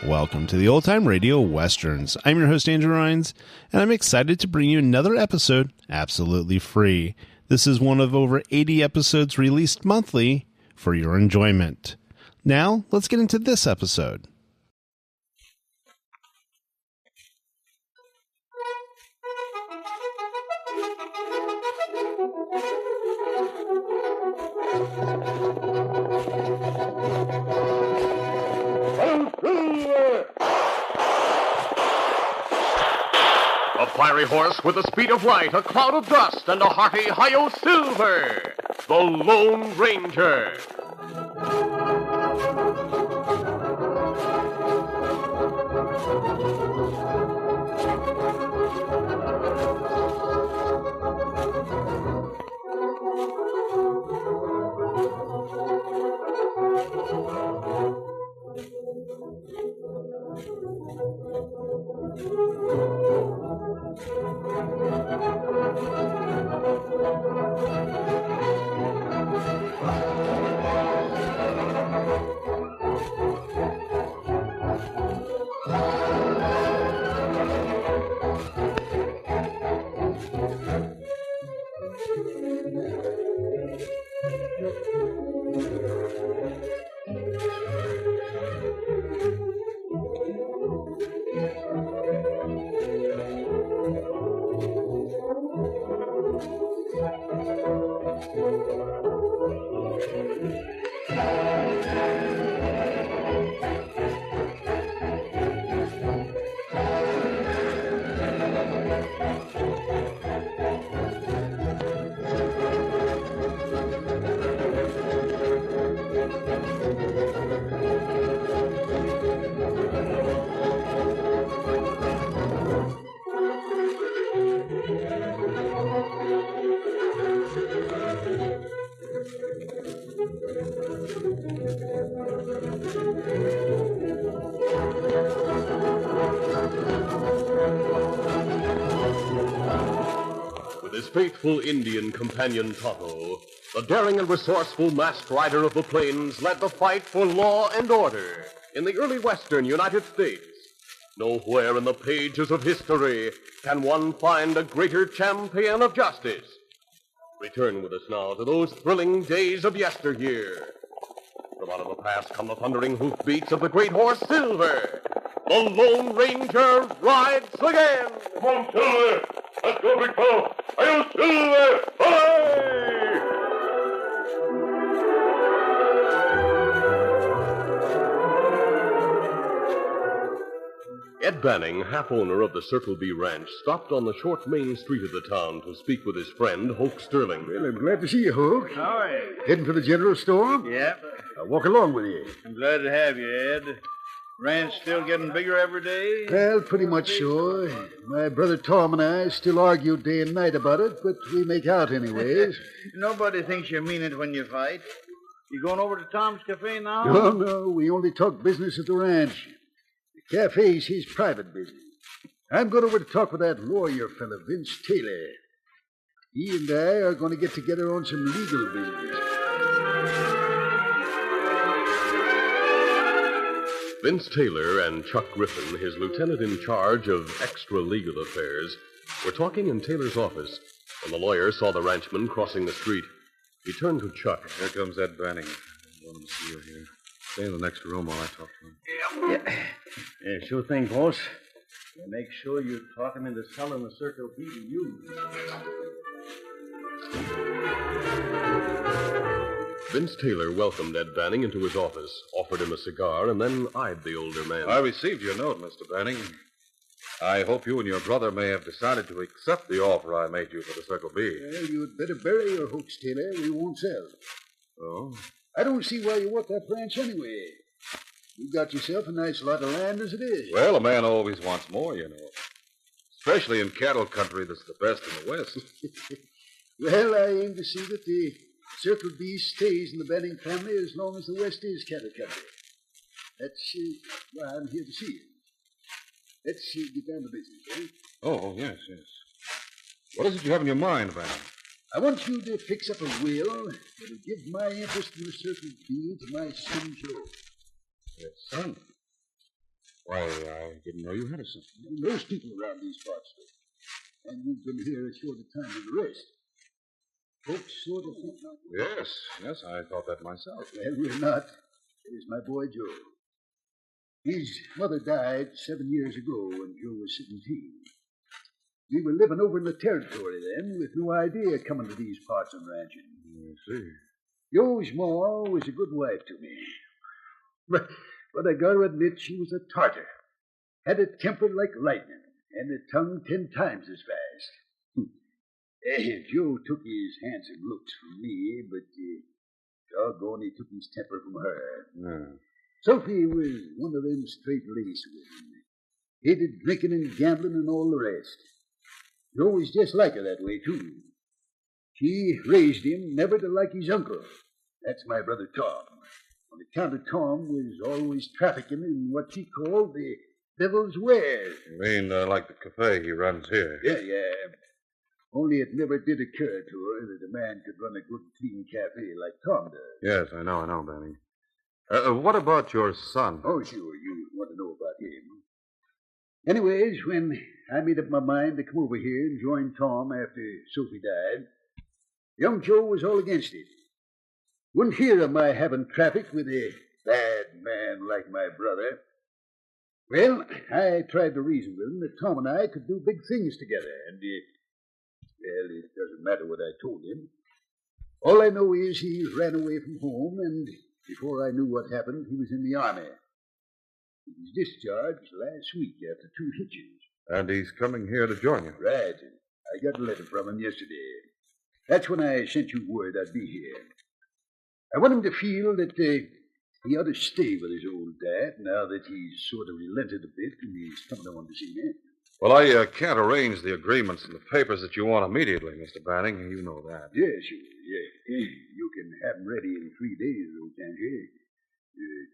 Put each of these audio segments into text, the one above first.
Welcome to the Old Time Radio Westerns. I'm your host, Andrew Rhynes, and I'm excited to bring you another episode absolutely free. This is one of over 80 episodes released monthly for your enjoyment. Now, let's get into this episode. A fiery horse with the speed of light, a cloud of dust, and a hearty hi-yo silver, the Lone Ranger. With his faithful Indian companion Tonto, the daring and resourceful masked rider of the plains led the fight for law and order in the early western United States. Nowhere in the pages of history can one find a greater champion of justice. Return with us now to those thrilling days of yesteryear. From out of the past come the thundering hoofbeats of the great horse Silver. The Lone Ranger rides again. Come on, Silver! Let's go, big fellow! Hail, Silver! Hooray! Ed Banning, half-owner of the Circle B Ranch, stopped on the short main street of the town to speak with his friend, Hoke Sterling. Well, I'm glad to see you, Hoke. How are you? Heading for the general store? Yep. I'll walk along with you. I'm glad to have you, Ed. Ranch still getting bigger every day? Well, pretty much so. My brother Tom and I still argue day and night about it, but we make out anyways. Nobody thinks you mean it when you fight. You going over to Tom's Cafe now? No, we only talk business at the ranch. The cafe's his private business. I'm going over to talk with that lawyer fella, Vince Taylor. He and I are going to get together on some legal business. Vince Taylor and Chuck Griffin, his lieutenant in charge of extra-legal affairs, were talking in Taylor's office when the lawyer saw the ranchman crossing the street. He turned to Chuck. Here comes Ed Banning. I want to see you here. Stay in the next room while I talk to him. Yeah, sure thing, boss. Make sure you talk him into selling the Circle B to you. Vince Taylor welcomed Ed Banning into his office, offered him a cigar, and then eyed the older man. I received your note, Mr. Banning. I hope you and your brother may have decided to accept the offer I made you for the Circle B. Well, you'd better bury your hopes, Taylor. We won't sell. Oh? I don't see why you want that ranch anyway. You've got yourself a nice lot of land as it is. Well, a man always wants more, you know. Especially in cattle country that's the best in the West. Well, I aim to see that the Circle B stays in the Banning family as long as the West is cattle country. That's why I'm here to see you. Let's get down to business, eh? Oh, yes. What is it you have in your mind, Banning? I want you to fix up a will that'll give my interest in the Circle B to my son, Joe. Your son? Why, I didn't know you had a son. Most people around these parts do. And you've been here a shorter time than the rest. Folks sort of think not. Yes, I thought that myself. Well, we're not. There's my boy Joe. His mother died 7 years ago when Joe was 17. We were living over in the territory then with no idea coming to these parts and ranching. I see. Joe's ma was a good wife to me. But I got to admit she was a tartar. Had a temper like lightning and a tongue 10 times as fast. Joe took his handsome looks from me, but doggone, he took his temper from her. Yeah. Sophie was one of them straight-laced women. Hated drinking and gambling and all the rest. Joe was just like her that way, too. She raised him never to like his uncle. That's my brother Tom. On account of Tom was always trafficking in what she called the devil's wares. You mean like the cafe he runs here? Yeah. Only it never did occur to her that a man could run a good, clean cafe like Tom does. Yes, I know, Benny. What about your son? Oh, sure, you want to know about him. Anyways, when I made up my mind to come over here and join Tom after Sophie died, young Joe was all against it. Wouldn't hear of my having traffic with a bad man like my brother. Well, I tried to reason with him that Tom and I could do big things together, and, well, it doesn't matter what I told him. All I know is he ran away from home, and before I knew what happened, he was in the army. He was discharged last week after 2 hitches. And he's coming here to join you. Right. I got a letter from him yesterday. That's when I sent you word I'd be here. I want him to feel that he ought to stay with his old dad now that he's sort of relented a bit and he's coming on to see me. Well, I can't arrange the agreements and the papers that you want immediately, Mr. Banning. You know that. Yes, yeah. You can have them ready in 3 days, though, can't you?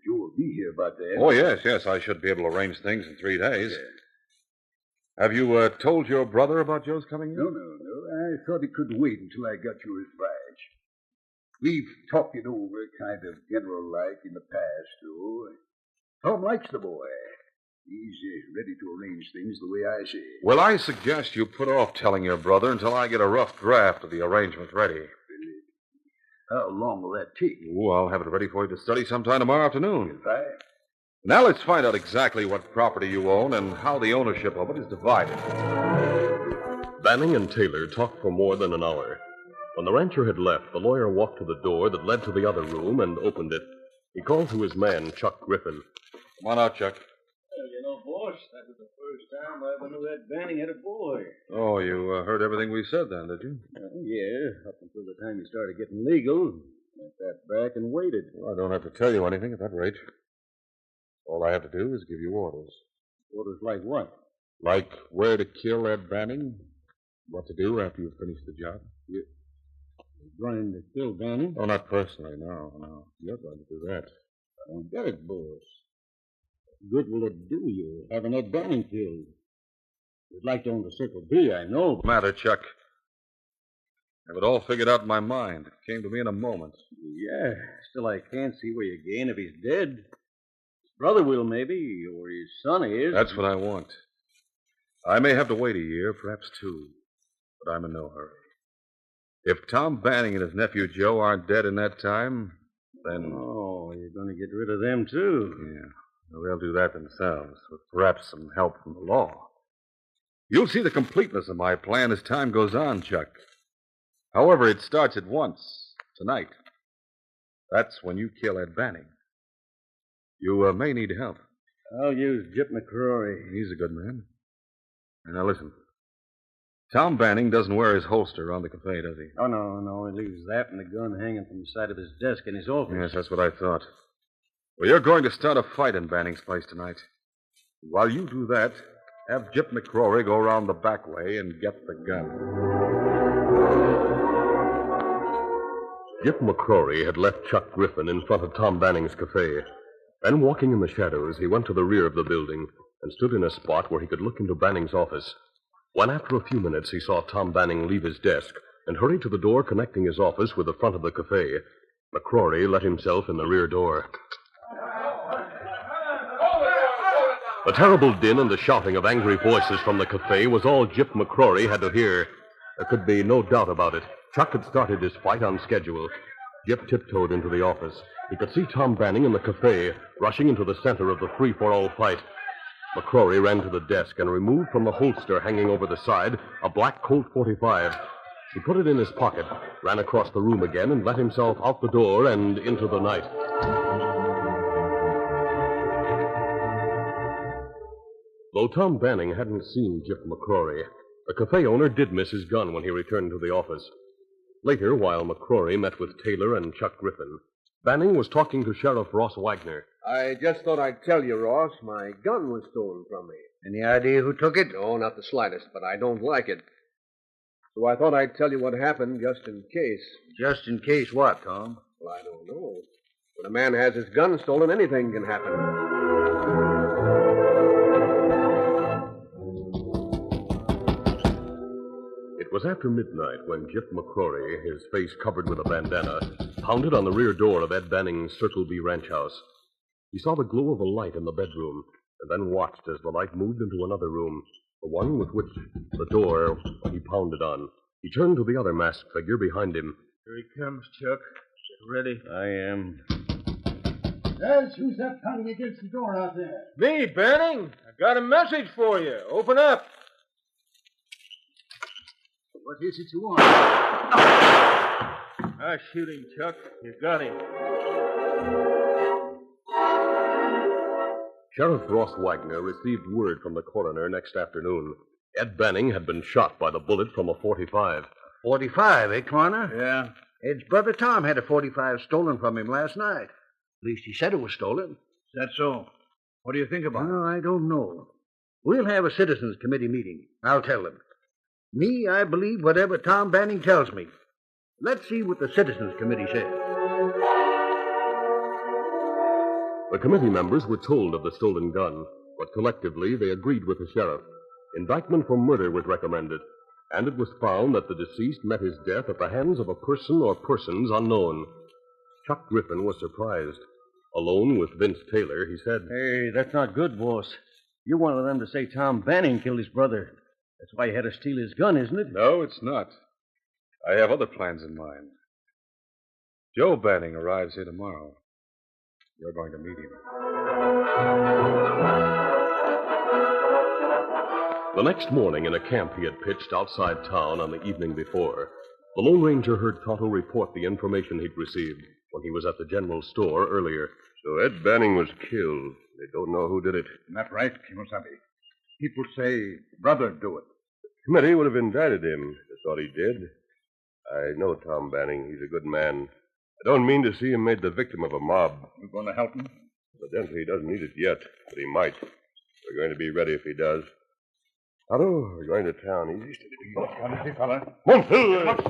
Joe will be here about that. Oh, yes. I should be able to arrange things in 3 days. Yeah. Have you told your brother about Joe's coming in? No. I thought it could wait until I got your advice. We've talked it over kind of general-like in the past, though. Tom likes the boy. He's ready to arrange things the way I say. Well, I suggest you put off telling your brother until I get a rough draft of the arrangement ready. How long will that take? Oh, I'll have it ready for you to study sometime tomorrow afternoon. Fine. Now let's find out exactly what property you own and how the ownership of it is divided. Banning and Taylor talked for more than an hour. When the rancher had left, the lawyer walked to the door that led to the other room and opened it. He called to his man, Chuck Griffin. Come on out, Chuck. Well, boss, that was the first time I ever knew that Banning had a boy. Oh, you heard everything we said then, did you? Yeah, up until the time you started getting legal. I sat back and waited. Well, I don't have to tell you anything at that rate. All I have to do is give you orders. Orders like what? Like where to kill Ed Banning, what to do after you've finished the job. You're going to kill Banning? Oh, not personally, no. You're going to do that. I don't get it, boss. What good will it do you having Ed Banning killed? You'd like to own the Circle B, I know. What's the matter, Chuck? I have it all figured out in my mind. It came to me in a moment. Yeah, still I can't see where you gain if he's dead. His brother will, maybe, or his son is. That's what I want. I may have to wait a year, perhaps 2, but I'm in no hurry. If Tom Banning and his nephew Joe aren't dead in that time, then... Oh, you're going to get rid of them, too. Yeah. Well, they'll do that themselves, with perhaps some help from the law. You'll see the completeness of my plan as time goes on, Chuck. However, it starts at once, tonight. That's when you kill Ed Banning. You may need help. I'll use Jip McCrory. He's a good man. Now, listen. Tom Banning doesn't wear his holster around the cafe, does he? Oh, no. He leaves that and the gun hanging from the side of his desk in his office. Yes, that's what I thought. Well, you're going to start a fight in Banning's place tonight. While you do that, have Jip McCrory go around the back way and get the gun. Jip McCrory had left Chuck Griffin in front of Tom Banning's cafe. Then, walking in the shadows, he went to the rear of the building and stood in a spot where he could look into Banning's office. When, after a few minutes, he saw Tom Banning leave his desk and hurry to the door connecting his office with the front of the cafe, McCrory let himself in the rear door. The terrible din and the shouting of angry voices from the cafe was all Gyp McCrory had to hear. There could be no doubt about it. Chuck had started his fight on schedule. Gyp tiptoed into the office. He could see Tom Banning in the cafe, rushing into the center of the free-for-all fight. McCrory ran to the desk and removed from the holster hanging over the side a black Colt .45. He put it in his pocket, ran across the room again, and let himself out the door and into the night. Though Tom Banning hadn't seen Gyp McCrory, the cafe owner did miss his gun when he returned to the office. Later, while McCrory met with Taylor and Chuck Griffin, Banning was talking to Sheriff Ross Wagner. I just thought I'd tell you, Ross, my gun was stolen from me. Any idea who took it? No, not the slightest, but I don't like it. So I thought I'd tell you what happened just in case. Just in case what, Tom? Well, I don't know. When a man has his gun stolen, anything can happen. It was after midnight when Gyp McCrory, his face covered with a bandana, pounded on the rear door of Ed Banning's Circle B ranch house. He saw the glow of a light in the bedroom, and then watched as the light moved into another room, the one with which the door he pounded on. He turned to the other masked figure behind him. Here he comes, Chuck. Get ready. I am. Who's that pounding against the door out there? Me, Banning. I got a message for you. Open up. What is it you want? I shoot him, Chuck. You got him. Sheriff Ross Wagner received word from the coroner next afternoon. Ed Banning had been shot by the bullet from a .45. 45, eh, Coroner? Yeah. Ed's brother Tom had a 45 stolen from him last night. At least he said it was stolen. Is that so? What do you think about it? Well, I don't know. We'll have a citizens committee meeting. I'll tell them. Me, I believe whatever Tom Banning tells me. Let's see what the citizens committee says. The committee members were told of the stolen gun, but collectively they agreed with the sheriff. Indictment for murder was recommended, and it was found that the deceased met his death at the hands of a person or persons unknown. Chuck Griffin was surprised. Alone with Vince Taylor, he said, Hey, that's not good, boss. You're one of them to say Tom Banning killed his brother. That's why you had to steal his gun, isn't it? No, it's not. I have other plans in mind. Joe Banning arrives here tomorrow. You're going to meet him. The next morning, in a camp he had pitched outside town on the evening before, the Lone Ranger heard Tonto report the information he'd received when he was at the general store earlier. So Ed Banning was killed. They don't know who did it. Not right, Kimosabe. People say brother do it. The committee would have indicted him. That's what he did. I know Tom Banning. He's a good man. I don't mean to see him made the victim of a mob. You going to help him? Evidently, he doesn't need it yet, but he might. We're going to be ready if he does. Tonto, we're going to town. Easy, steady. Honestly, fella.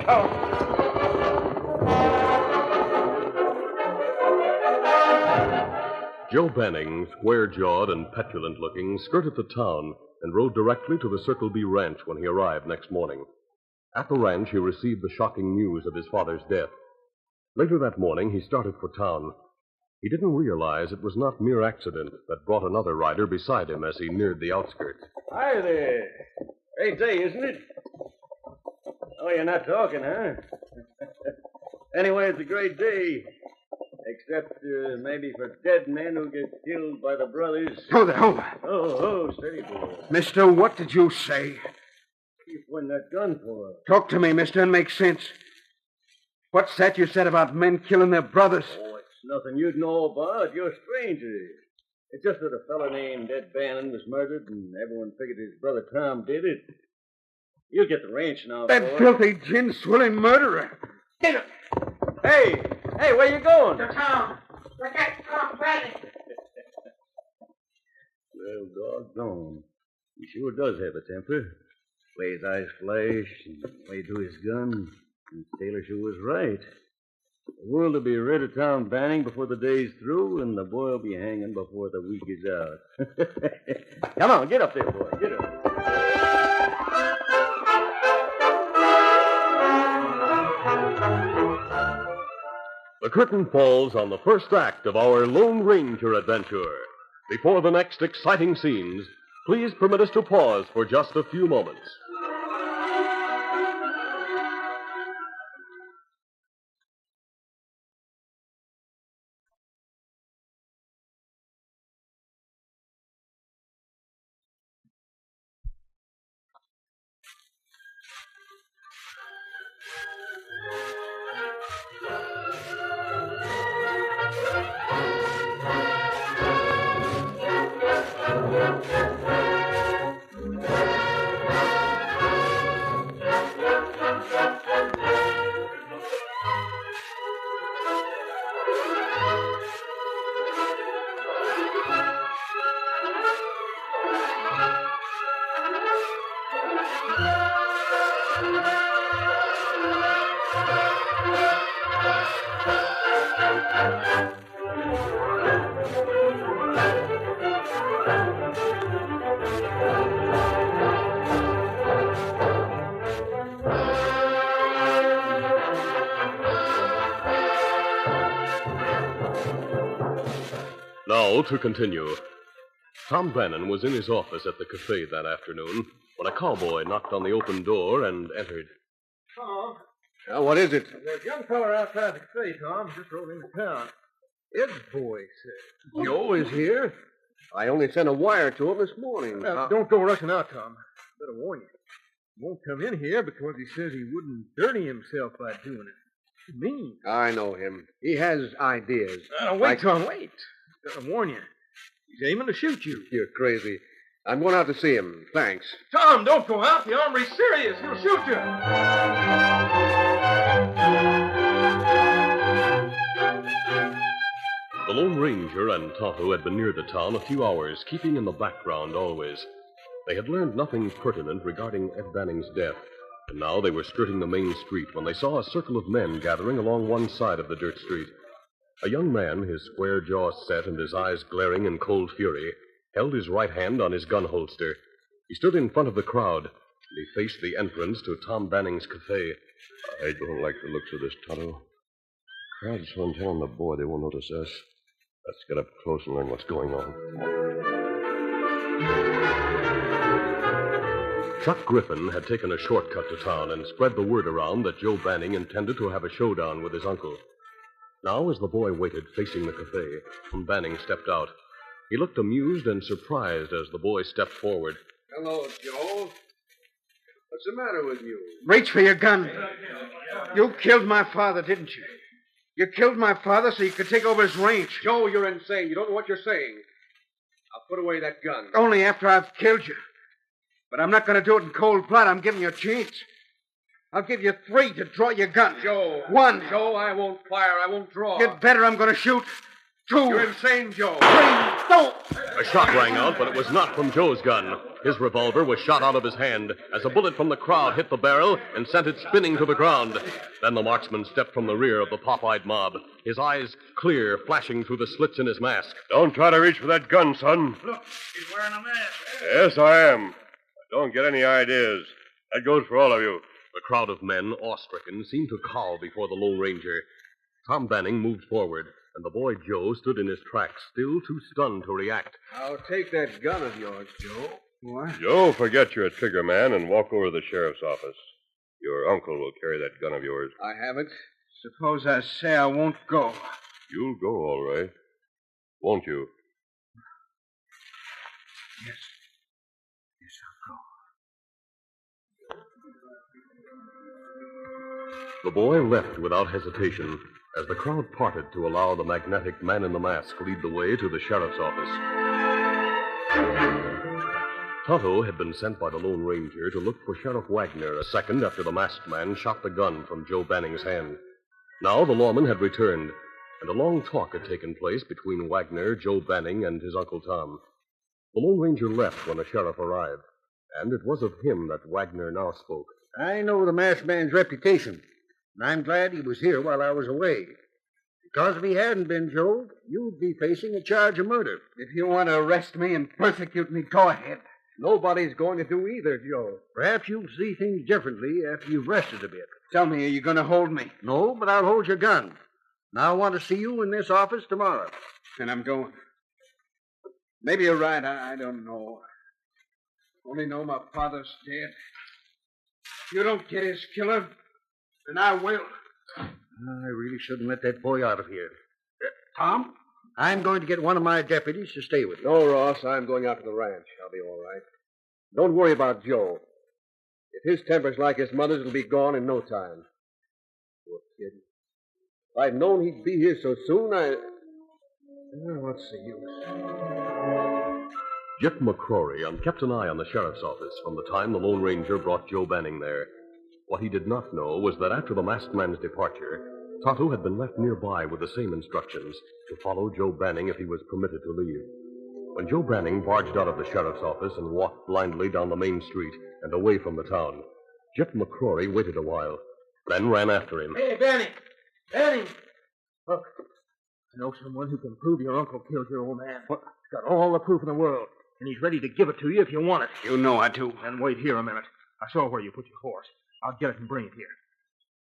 Joe Banning, square-jawed and petulant-looking, skirted the town and rode directly to the Circle B ranch when he arrived next morning. At the ranch, he received the shocking news of his father's death. Later that morning, he started for town. He didn't realize it was not mere accident that brought another rider beside him as he neared the outskirts. Hi there. Great day, isn't it? Oh, you're not talking, huh? Anyway, it's a great day. Except maybe for dead men who get killed by the brothers. Hold there. Oh, steady, boy. Mister, what did you say? You pointing that gun for? Talk to me, mister, and make sense. What's that you said about men killing their brothers? Oh, it's nothing you'd know about. You're strangers. It's just that a fella named Ed Bannon was murdered, and everyone figured his brother Tom did it. You'll get the ranch now, That boy. filthy, gin-swilling murderer. Get him! Hey, where you going? To town. Look at Tom Banning. Well, doggone. He sure does have a temper. Way his eyes flash, and the way he drew his gun. And Taylor sure was right. The world will be rid of Tom Banning before the day's through, and the boy will be hanging before the week is out. Come on, get up there, boy. Get up. The curtain falls on the first act of our Lone Ranger adventure. Before the next exciting scenes, please permit us to pause for just a few moments. Now, to continue. Tom Bannon was in his office at the cafe that afternoon when a cowboy knocked on the open door and entered. Tom? What is it? There's a young feller outside the cafe, Tom. Just rode into town. Ed's boy said. Joe is here? I only sent a wire to him this morning. Don't go rushing out, Tom. Better warn you. He won't come in here because he says he wouldn't dirty himself by doing it. It's mean. I know him. He has ideas. Wait, Tom, wait. Gotta warn you. He's aiming to shoot you. You're crazy. I'm going out to see him. Thanks. Tom, don't go out. The hombre's serious. He'll shoot you. The Lone Ranger and Tonto had been near the town a few hours, keeping in the background always. They had learned nothing pertinent regarding Ed Banning's death, and now they were skirting the main street when they saw a circle of men gathering along one side of the dirt street. A young man, his square jaw set and his eyes glaring in cold fury, held his right hand on his gun holster. He stood in front of the crowd, and he faced the entrance to Tom Banning's cafe. I don't like the looks of this, Tonto. Crowd's so intent on the boy they won't notice us. Let's get up close and learn what's going on. Chuck Griffin had taken a shortcut to town and spread the word around that Joe Banning intended to have a showdown with his uncle. Now, as the boy waited facing the cafe, Tom Banning stepped out. He looked amused and surprised as the boy stepped forward. Hello, Joe. What's the matter with you? Reach for your gun. You killed my father, didn't you? You killed my father so you could take over his ranch. Joe, you're insane. You don't know what you're saying. Now put away that gun. Only after I've killed you. But I'm not going to do it in cold blood. I'm giving you a chance. I'll give you 3 to draw your gun. Joe. 1. Joe, I won't fire. I won't draw. Get better. I'm going to shoot. 2. You're insane, Joe. 3. Don't. A shot rang out, but it was not from Joe's gun. His revolver was shot out of his hand as a bullet from the crowd hit the barrel and sent it spinning to the ground. Then the marksman stepped from the rear of the pop-eyed mob, his eyes clear, flashing through the slits in his mask. Don't try to reach for that gun, son. Look, he's wearing a mask. Yes, I am. Don't get any ideas. That goes for all of you. The crowd of men, awe-stricken, seemed to cow before the Lone Ranger. Tom Banning moved forward, and the boy Joe stood in his tracks, still too stunned to react. I'll take that gun of yours, Joe. What? Joe, forget you're a trigger man and walk over to the sheriff's office. Your uncle will carry that gun of yours. I have it. Suppose I say I won't go. You'll go, all right. Won't you? Yes. Yes, I'll go. The boy left without hesitation as the crowd parted to allow the magnetic man in the mask lead the way to the sheriff's office. Tonto had been sent by the Lone Ranger to look for Sheriff Wagner a second after the masked man shot the gun from Joe Banning's hand. Now the lawman had returned, and a long talk had taken place between Wagner, Joe Banning, and his Uncle Tom. The Lone Ranger left when the sheriff arrived, and it was of him that Wagner now spoke. I know the masked man's reputation, and I'm glad he was here while I was away. Because if he hadn't been, Joe, you'd be facing a charge of murder. If you want to arrest me and persecute me, go ahead. Nobody's going to do either, Joe. Perhaps you'll see things differently after you've rested a bit. Tell me, are you going to hold me? No, but I'll hold your gun. Now I want to see you in this office tomorrow. Then I'm going. Maybe you're right. I don't know. Only know my father's dead. If you don't get his killer, then I will. I really shouldn't let that boy out of here. Tom, I'm going to get one of my deputies to stay with you. No, Ross, I'm going out to the ranch. I'll be all right. Don't worry about Joe. If his temper's like his mother's, it'll be gone in no time. Poor kid. If I'd known he'd be here so soon, what's the use? Jip McCrory kept an eye on the sheriff's office from the time the Lone Ranger brought Joe Banning there. What he did not know was that after the masked man's departure, Tonto had been left nearby with the same instructions to follow Joe Banning if he was permitted to leave. When Joe Banning barged out of the sheriff's office and walked blindly down the main street and away from the town, Jip McCrory waited a while, then ran after him. Hey, Banning! Banning! Look, I know someone who can prove your uncle killed your old man. What? He's got all the proof in the world, and he's ready to give it to you if you want it. You know I do. Then wait here a minute. I saw where you put your horse. I'll get it and bring it here.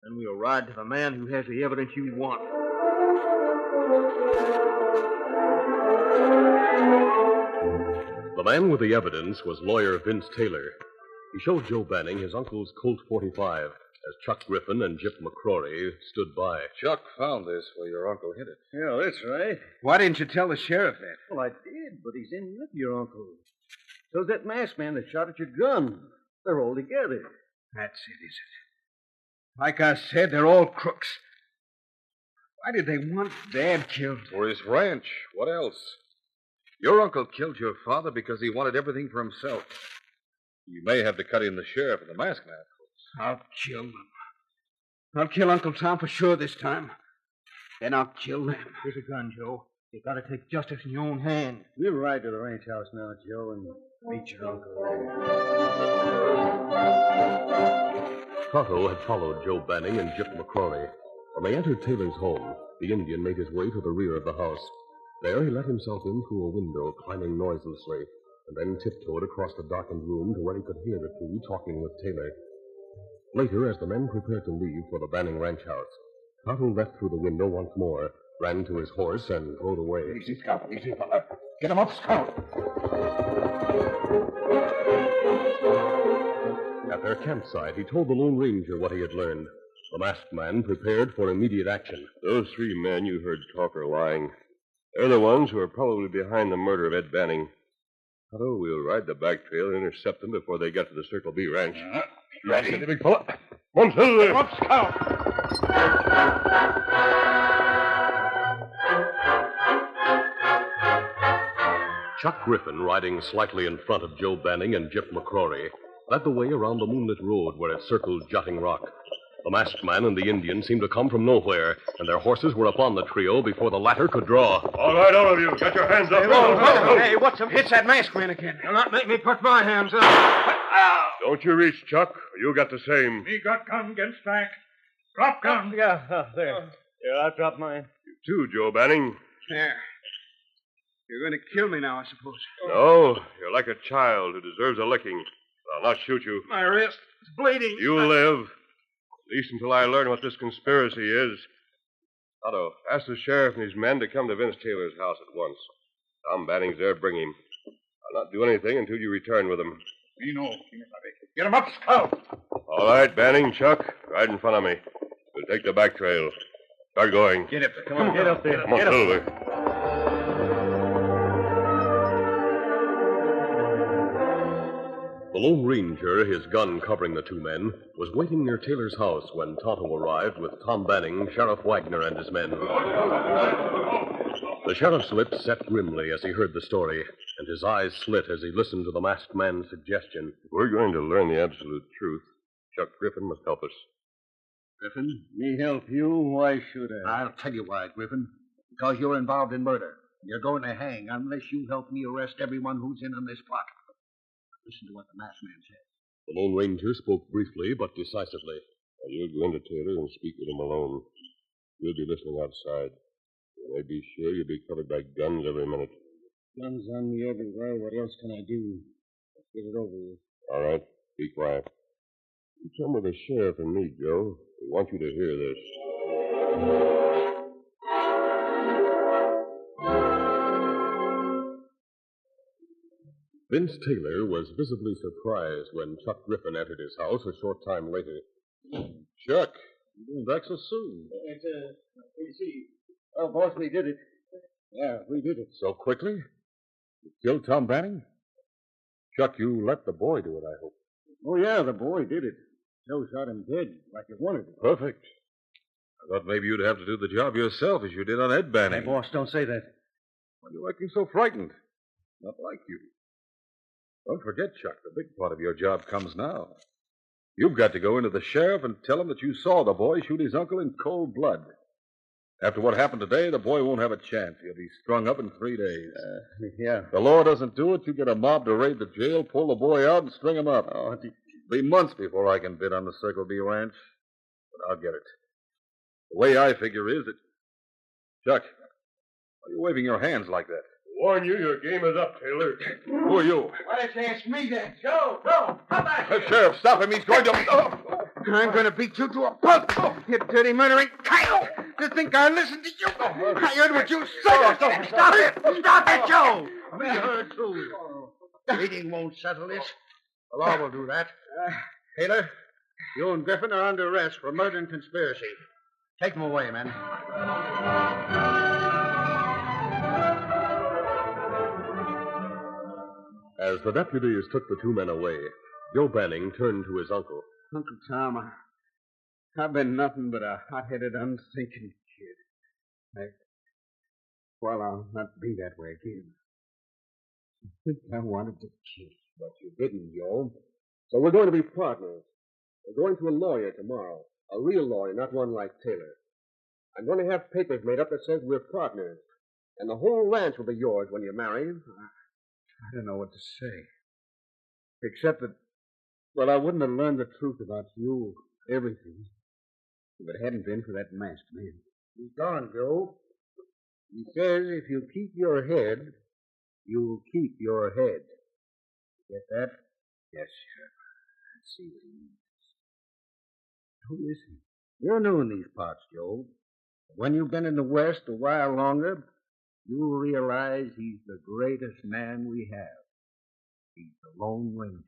Then we'll ride to the man who has the evidence you want. The man with the evidence was lawyer Vince Taylor. He showed Joe Banning his uncle's Colt 45 as Chuck Griffin and Jip McCrory stood by. Chuck found this where your uncle hid it. Yeah, that's right. Why didn't you tell the sheriff that? Well, I did, but he's in with your uncle. So's that masked man that shot at your gun. They're all together. That's it, is it? Like I said, they're all crooks. Why did they want Dad killed? For his ranch. What else? Your uncle killed your father because he wanted everything for himself. You may have to cut in the sheriff and the masked man. I'll kill them. I'll kill Uncle Tom for sure this time. Then I'll kill them. Here's a gun, Joe. You gotta take justice in your own hand. We'll ride to the ranch house now, Joe, and meet your uncle there. Tonto had followed Joe Banning and Jip McCrory. When they entered Taylor's home, the Indian made his way to the rear of the house. There he let himself in through a window, climbing noiselessly, and then tiptoed across the darkened room to where he could hear the two talking with Taylor. Later, as the men prepared to leave for the Banning ranch house, Tonto left through the window once more, ran to his horse, and rode away. Easy, Scout. Easy, fella. Get him up, Scout. At their campsite, he told the Lone Ranger what he had learned. The masked man prepared for immediate action. Those three men you heard talk are lying. They're the ones who are probably behind the murder of Ed Banning. Tonto, we'll ride the back trail and intercept them before they get to the Circle B ranch. Ready. Steady, big fella. Come on, Silver. Come up, Scout. Chuck Griffin, riding slightly in front of Joe Banning and Jip McCrory, led the way around the moonlit road where it circled Jutting Rock. The masked man and the Indian seemed to come from nowhere, and their horses were upon the trio before the latter could draw. All right, all of you. Get your hands up. Hey, what's up? It's that masked man again. You'll not make me put my hands up. Don't you reach, Chuck, or you'll get the same. Me got gun against back. Drop gun. Yeah, there. Yeah, I'll drop mine. You too, Joe Banning. There. You're going to kill me now, I suppose. No, you're like a child who deserves a licking. I'll not shoot you. My wrist is bleeding. You'll live. At least until I learn what this conspiracy is. Tonto, ask the sheriff and his men to come to Vince Taylor's house at once. Tom Banning's there. Bring him. I'll not do anything until you return with him. Me know. Get him up, Scout. All right, Banning, Chuck, ride in front of me. We'll take the back trail. Start going. Get up there. Come on, get up there. Come on, Silver. The Lone Ranger, his gun covering the two men, was waiting near Taylor's house when Tonto arrived with Tom Banning, Sheriff Wagner, and his men. The sheriff's lips set grimly as he heard the story, and his eyes slit as he listened to the masked man's suggestion. If we're going to learn the absolute truth, Chuck Griffin must help us. Griffin, me help you? Why should I? I'll tell you why, Griffin. Because you're involved in murder. You're going to hang unless you help me arrest everyone who's in on this plot. Listen to what the masked man said. The Lone Ranger spoke briefly but decisively. Now, you'll go into Taylor and speak with him alone. We'll be listening outside. You may be sure you'll be covered by guns every minute. Guns on me everywhere. What else can I do? Let's get it over with. All right, be quiet. You come with the sheriff and me, Joe. We want you to hear this. Vince Taylor was visibly surprised when Chuck Griffin entered his house a short time later. Chuck, you're back so soon. We see. Oh, boss, we did it. Yeah, we did it. So quickly? You killed Tom Banning? Chuck, you let the boy do it, I hope. Oh, yeah, the boy did it. Joe shot him dead, like you wanted to. Perfect. I thought maybe you'd have to do the job yourself, as you did on Ed Banning. Hey, boss, don't say that. Why are you acting so frightened? Not like you. Don't forget, Chuck, the big part of your job comes now. You've got to go into the sheriff and tell him that you saw the boy shoot his uncle in cold blood. After what happened today, the boy won't have a chance. He'll be strung up in 3 days. Yeah. If the law doesn't do it, you get a mob to raid the jail, pull the boy out, and string him up. Oh, It'll be months before I can bid on the Circle B ranch, but I'll get it. The way I figure is that... Chuck, why are you waving your hands like that? Warn you, your game is up, Taylor. Who are you? Why don't you ask me then? Joe, come back. Sheriff, stop him. He's going to... I'm going to beat you to a pulp, you dirty murdering coyote. You think I listened to you? I heard what you said. Stop it. Stop it, Joe. We heard, too. Beating won't settle this. The law will do that. Taylor, you and Griffin are under arrest for murder and conspiracy. Take them away, men. As the deputies took the two men away, Joe Banning turned to his uncle. Uncle Tom, I've been nothing but a hot-headed, unthinking kid. Well, I'll not be that way again. I think I wanted to kill. But you didn't, Joe. So we're going to be partners. We're going to a lawyer tomorrow. A real lawyer, not one like Taylor. I'm going to have papers made up that says we're partners. And the whole ranch will be yours when you marry. I don't know what to say. Except that, well, I wouldn't have learned the truth about you, everything, if it hadn't been for that masked man. He's gone, Joe. He says if you keep your head, you'll keep your head. Get that? Yes, sir. I see what he means. Who is he? You're new in these parts, Joe. When you've been in the West a while longer, you'll realize he's the greatest man we have. He's the Lone Ranger.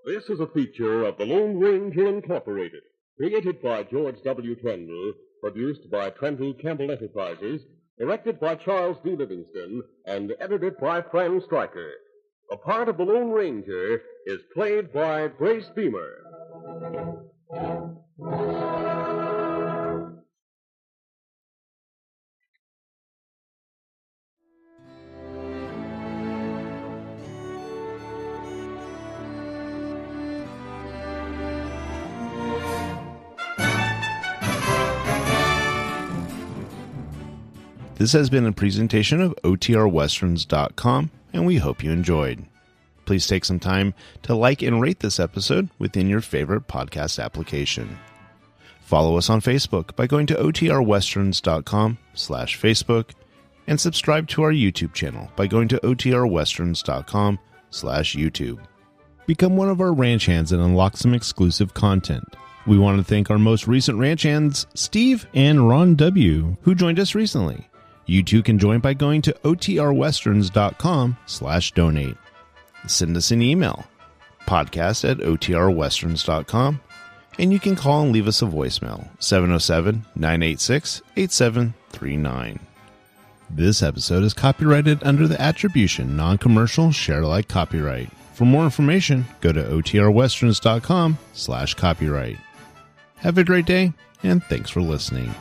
This is a feature of the Lone Ranger Incorporated, created by George W. Trendle, produced by Trendle Campbell Enterprises, directed by Charles D. Livingston, and edited by Fran Striker. The part of the Lone Ranger is played by Grace Beemer. This has been a presentation of OTRWesterns.com, and we hope you enjoyed. please take some time to like and rate this episode within your favorite podcast application. Follow us on Facebook by going to otrwesterns.com/Facebook and subscribe to our YouTube channel by going to otrwesterns.com/YouTube. Become one of our ranch hands and unlock some exclusive content. We want to thank our most recent ranch hands, Steve and Ron W., who joined us recently. You too can join by going to otrwesterns.com/donate. Send us an email, podcast@otrwesterns.com, and you can call and leave us a voicemail, 707-986-8739. This episode is copyrighted under the attribution, non-commercial, share-alike copyright. For more information, go to otrwesterns.com/copyright. Have a great day, and thanks for listening.